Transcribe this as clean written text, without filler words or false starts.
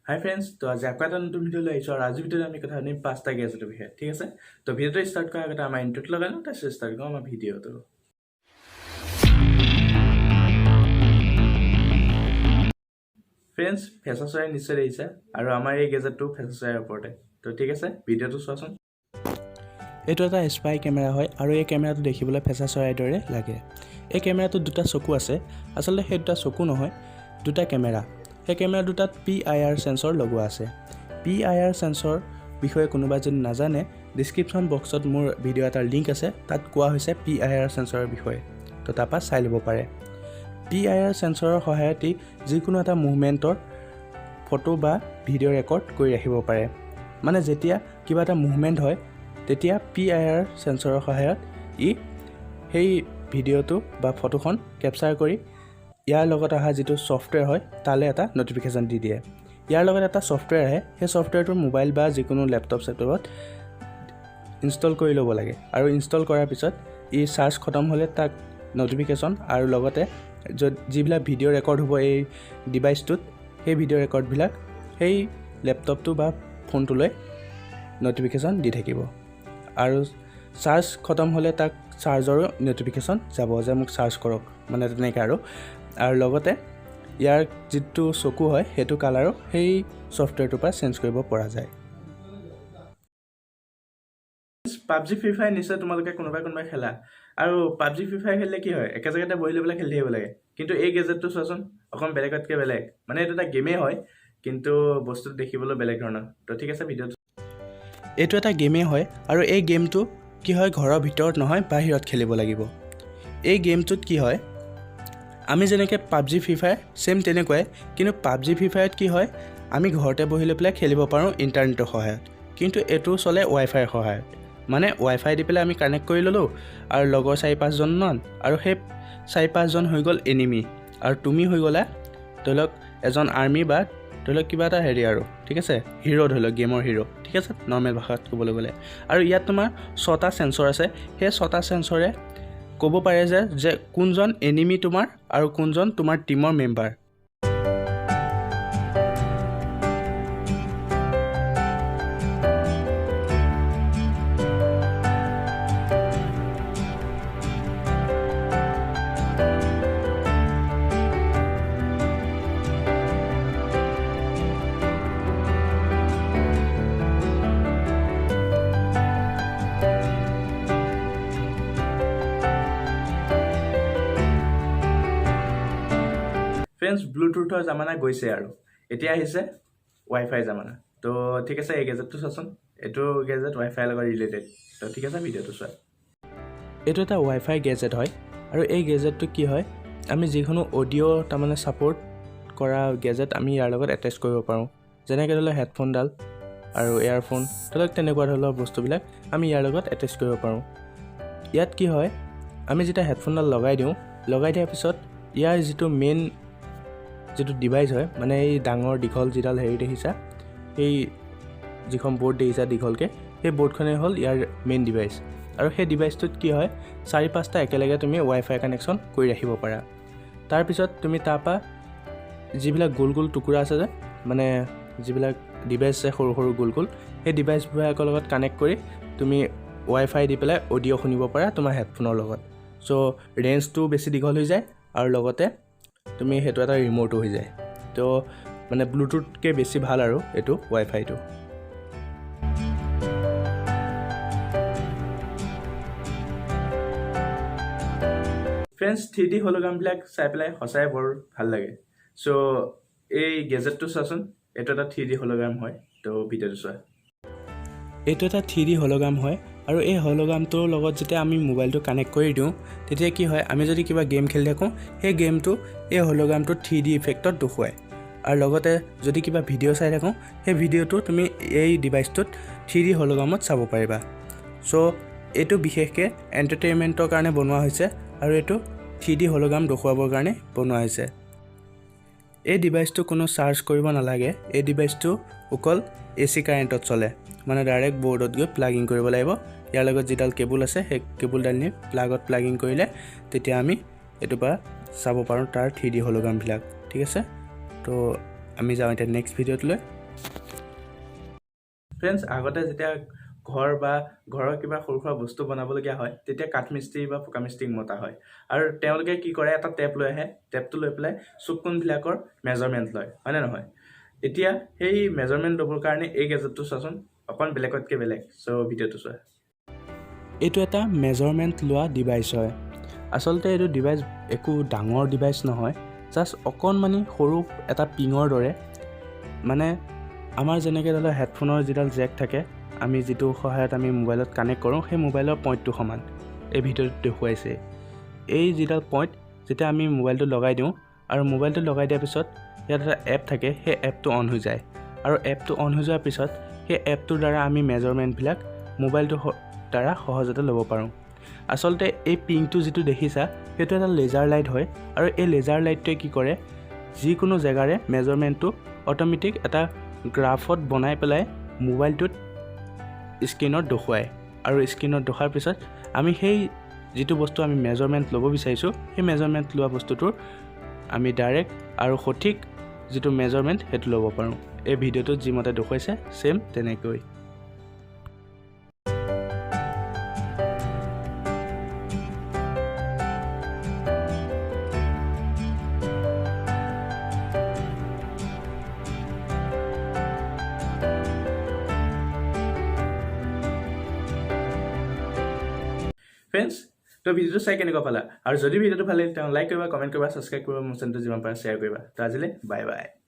হাই friends, তো আজি আকৌ এটা নতুন ভিডিঅ' লৈ আহিছোঁ আৰু আজিৰ ভিডিঅ'ত আমি কথা পাতিম 5টা গেজেটৰ বিষয়ে। ঠিক আছে, তো ভিডিঅ'টো ষ্টাৰ্ট কৰাৰ আগতে আমাৰ ইনট্ৰ'টো লগাই লওঁ, তাৰপিছত ষ্টাৰ্ট কৰোঁ আমাৰ ভিডিঅ'টো। ফ্ৰেণ্ডছ, ফেঁচা চৰাই নিশ্চয় দেখিছে আৰু আমাৰ এই গেজেটটো ফেঁচা চৰাইৰ ওপৰতে। তো ঠিক আছে, ভিডিঅ'টো চোৱাচোন। এইটো এটা স্পাই কেমেৰা হয় আৰু এই কেমেৰাটো দেখিবলৈ ফেঁচা চৰাইৰ দৰে লাগে। এই কেমেৰাটোত দুটা চকু আছে, আচলতে সেই দুটা চকু নহয়, দুটা কেমেৰা। সেই কেমেৰা দুটাত PIR চেন্সৰ লগোৱা আছে। PIR চেন্সৰ বিষয়ে কোনোবাই যদি নাজানে, ডিছক্ৰিপশ্যন বক্সত মোৰ ভিডিঅ' এটাৰ লিংক আছে, তাত কোৱা হৈছে PIR চেন্সৰৰ বিষয়ে, তো তাৰপৰা চাই ল'ব পাৰে। PIR চেন্সৰৰ সহায়তে যিকোনো এটা মুভমেণ্টৰ ফটো বা ভিডিঅ' ৰেকৰ্ড কৰি ৰাখিব পাৰে। মানে যেতিয়া কিবা এটা মুভমেণ্ট হয় তেতিয়া PIR চেন্সৰৰ সহায়ত সেই ভিডিঅ'টো বা ফটোখন কেপচাৰ কৰি ইয়াৰ লগত অহা যিটো ছফ্টৱেৰ হয় তালৈ এটা ন'টিফিকেশ্যন দি দিয়ে। ইয়াৰ লগত এটা ছফ্টৱেৰ আহে, সেই ছফ্টৱেৰটো মোবাইল বা যিকোনো লেপটপত ইনষ্টল কৰি ল'ব লাগে আৰু ইনষ্টল কৰাৰ পিছত চাৰ্জ খতম হ'লে তাক ন'টিফিকেশ্যন আৰু লগতে যিবিলাক ভিডিঅ' ৰেকৰ্ড হ'ব এই ডিভাইচটোত, সেই ভিডিঅ' ৰেকৰ্ডবিলাক সেই লেপটপটো বা ফোনটোলৈ ন'টিফিকেশ্যন দি থাকিব। আৰু চাৰ্জ খতম হ'লে তাক চাৰ্জৰো ন'টিফিকেশ্যন যাব যে মোক চাৰ্জ কৰক, মানে তেনেকৈ আৰু লগতে ইয়াৰ যিটো চকু হয় সেইটো কালাৰো সেই ছফ্টৱেৰটোৰ পৰা চেঞ্জ কৰিব পৰা যায়। পাবজি ফ্ৰী ফায়াৰ নিশ্চয় তোমালোকে কোনোবাই খেলা, আৰু পাবজি ফ্ৰী ফায়াৰ খেলিলে কি হয়, একে জেগাতে বহি লৈ পেলাই খেলি থাকিব লাগে। কিন্তু এই গেজেটটো চোৱাচোন, অকণ বেলেগতকৈ বেলেগ, মানে এইটো এটা গেমেই হয় কিন্তু বস্তুটো দেখিবলৈ বেলেগ ধৰণৰ। তো ঠিক আছে, ভিডিঅ'টো এইটো এটা গেমেই হয় আৰু এই গেমটো কি হয়, ঘৰৰ ভিতৰত নহয় বাহিৰত খেলিব লাগিব। এই গেমটোত কি হয়, আমি যেনেকৈ পাবজি ফ্ৰী ফায়াৰ ছেম তেনেকুৱাই, কিন্তু পাবজি ফ্ৰী ফায়াৰত কি হয়, আমি ঘৰতে বহি লৈ পেলাই খেলিব পাৰোঁ ইণ্টাৰনেটৰ সহায়ত, কিন্তু এইটো চলে ৱাইফাইৰ সহায়ত। মানে ৱাইফাই দি পেলাই আমি কানেক্ট কৰি ল'লোঁ আৰু লগৰ 4-5জনমান, আৰু সেই 4-5জন হৈ গ'ল এনিমি, আৰু তুমি হৈ গ'লা ধৰি লওক এজন আৰ্মি বা ধৰি লওক কিবা এটা আৰু ঠিক আছে, হিৰ' ধৰি লওক, গেমৰ হিৰ', ঠিক আছে, নৰ্মেল ভাষাত ক'বলৈ গ'লে। আৰু ইয়াত তোমাৰ 6টা চেন্সৰ আছে, সেই 6টা চেন্সৰে ক'ব পাৰে যে কোনজন এনিমি তোমাৰ আৰু কোনজন তোমাৰ টীমৰ মেম্বাৰ। ফ্ৰেণ্ডছ, ব্লুটুথৰ জামানা গৈছে আৰু এতিয়া আহিছে ৱাইফাই জামানা। তো ঠিক আছে, এই গেজেটটো চোৱাচোন, এইটো গেজেট ৱাইফাইৰ লগত ৰিলেটেড। তো ঠিক আছে, ভিডিঅ'টো চোৱা। এইটো এটা ৱাইফাই গেজেট হয় আৰু এই গেজেটটো কি হয়, আমি যিকোনো অডিঅ' তাৰমানে ছাপৰ্ট কৰা গেজেট আমি ইয়াৰ লগত এটেচ কৰিব পাৰোঁ। যেনেকৈ ধৰি লওক হেডফোনডাল আৰু এয়াৰফোন, ধৰি লওক তেনেকুৱা ধৰণৰ বস্তুবিলাক আমি ইয়াৰ লগত এটেচ কৰিব পাৰোঁ। ইয়াত কি হয়, আমি যেতিয়া হেডফোনডাল লগাই দিয়াৰ পিছত ইয়াৰ যিটো ডিভাইচ হয়, মানে এই ডাঙৰ দীঘল যিডাল দেখিছা, এই যিখন বৰ্ড দেখিছা দীঘলকৈ, সেই বৰ্ডখনেই হ'ল ইয়াৰ মেইন ডিভাইচ। আৰু সেই ডিভাইচটোত কি হয়, 4-5টা একেলগে তুমি ৱাইফাই কানেকশ্যন কৰি ৰাখিব পাৰা। তাৰপিছত তুমি তাৰপৰা যিবিলাক গোল গোল টুকুৰা আছে যে, মানে যিবিলাক ডিভাইচ আছে সৰু সৰু গোল গোল, সেই ডিভাইচবিলাকৰ লগত কানেক্ট কৰি তুমি ৱাইফাই দি পেলাই অডিঅ' শুনিব পাৰা তোমাৰ হেডফোনৰ লগত। চ' ৰেঞ্জটোও বেছি দীঘল হৈ যায় আৰু লগতে তুমি সেইটো এটা ৰিম'টো হৈ যায়। তো মানে ব্লুটুথতকৈ বেছি ভাল আৰু এইটো ৱাইফাইটো। ফ্ৰেণ্ডছ, 3D হলোগ্ৰামবিলাক চাই পেলাই সঁচাই বৰ ভাল লাগে। চ' এই গেজেটটো চোৱাচোন, এইটো এটা 3D হলোগ্ৰাম হয়। তো ভিডিঅ'টো চোৱা। এইটো এটা 3D হলোগ্ৰাম হয় আৰু এই হলোগ্ৰামটোৰ লগত যেতিয়া আমি মোবাইলটো কানেক্ট কৰি দিওঁ, তেতিয়া কি হয়, আমি যদি কিবা গেম খেলি থাকোঁ, সেই গেমটো এই হলোগ্ৰামটোত 3D ইফেক্টত দেখুৱায়। আৰু লগতে যদি কিবা ভিডিঅ' চাই থাকোঁ, সেই ভিডিঅ'টো তুমি এই ডিভাইচটোত 3D হলোগ্ৰামত চাব পাৰিবা। চ' এইটো বিশেষকৈ এণ্টাৰটেইনমেণ্টৰ কাৰণে বনোৱা হৈছে আৰু এইটো 3D হলোগ্ৰাম দেখুৱাবৰ কাৰণে বনোৱা হৈছে। এই ডিভাইচটো কোনো চাৰ্জ কৰিব নালাগে, এই ডিভাইচটো অকল AC কাৰেণ্টত চলে, মানে ডাইৰেক্ট বৰ্ডত গৈ প্লাগ ইন কৰিব লাগিব। ইয়াৰ লগত যিডাল কেবুল আছে সেই কেবুলডাল নি প্লাগত প্লাগ ইন কৰিলে তেতিয়া আমি এইটোৰ পৰা চাব পাৰোঁ তাৰ 3D হলোগ্ৰামবিলাক, ঠিক আছে। তো আমি যাওঁ এতিয়া নেক্সট ভিডিঅ'টোলৈ। ফ্ৰেণ্ডছ, আগতে যেতিয়া ঘৰ বা ঘৰৰ কিবা সৰু সুৰা বস্তু বনাবলগীয়া হয় তেতিয়া কাঠ মিস্ত্ৰী বা পকা মিস্ত্ৰীক মতা হয় আৰু তেওঁলোকে কি কৰে, এটা টেপ লৈ আহে, টেপটো লৈ পেলাই চুক কোণবিলাকৰ মেজাৰমেণ্ট লয়, হয়নে নহয়? এতিয়া সেই মেজাৰমেণ্ট ল'বৰ কাৰণে এই গেজেটটো চোৱাচোন, অকণ বেলেগতকৈ বেলেগ। চ' ভিডিঅ'টো চোৱা। এইটো এটা মেজাৰমেণ্ট লোৱা ডিভাইচ হয়। আচলতে এইটো ডিভাইচ একো ডাঙৰ ডিভাইচ নহয়, জাষ্ট অকণমানি সৰু এটা পিঙৰ দৰে। মানে আমাৰ যেনেকৈ ধৰি লওক হেডফোনৰ যিডাল জেক থাকে, আমি যিটো সহায়ত আমি মোবাইলত কানেক্ট কৰোঁ, সেই মোবাইলৰ পইণ্টটো সমান এই ভিডিঅ'টোত দেখুৱাইছে। এই যিডাল পইণ্ট যেতিয়া আমি মোবাইলটো লগাই দিওঁ আৰু মোবাইলটো লগাই দিয়াৰ পিছত ইয়াত এটা এপ থাকে, সেই এপটো অন হৈ যায় আৰু এপটো অন হৈ যোৱাৰ পিছত সেই এপটোৰ দ্বাৰা আমি মেজাৰমেণ্টবিলাক মোবাইলটোৰ দ্বাৰা সহজতে ল'ব পাৰোঁ। আচলতে এই পিংটো যিটো দেখিছা সেইটো এটা লেজাৰ লাইট হয় আৰু এই লেজাৰ লাইটটোৱে কি কৰে, যিকোনো জেগাৰে মেজাৰমেণ্টটো অট'মেটিক এটা গ্ৰাফত বনাই পেলাই মোবাইলটোত স্ক্ৰীনত দেখুৱায় আৰু স্ক্ৰীনত দেখুৱাৰ পিছত আমি সেই যিটো বস্তু আমি মেজাৰমেণ্ট ল'ব বিচাৰিছোঁ সেই মেজাৰমেণ্ট লোৱা বস্তুটোৰ আমি ডাইৰেক্ট আৰু সঠিক যিটো মেজাৰমেণ্ট সেইটো ল'ব পাৰোঁ। এই ভিডিঅ'টোত যিমতে দেখুৱাইছে ছেম তেনেকৈ। ফ্ৰেণ্ডছ, তো ভিডিঅ'টো চাই কেনেকুৱা পালা? আৰু যদি ভিডিঅ'টো ভাল লাগে তেওঁ লাইক কৰিবা, কমেণ্ট কৰিবা, ছাবস্ক্ৰাইব কৰিবা, মোৰ চেনেলটো যিমান পাৰা শ্বেয়াৰ কৰিবা। তো আজিলৈ বাই বাই।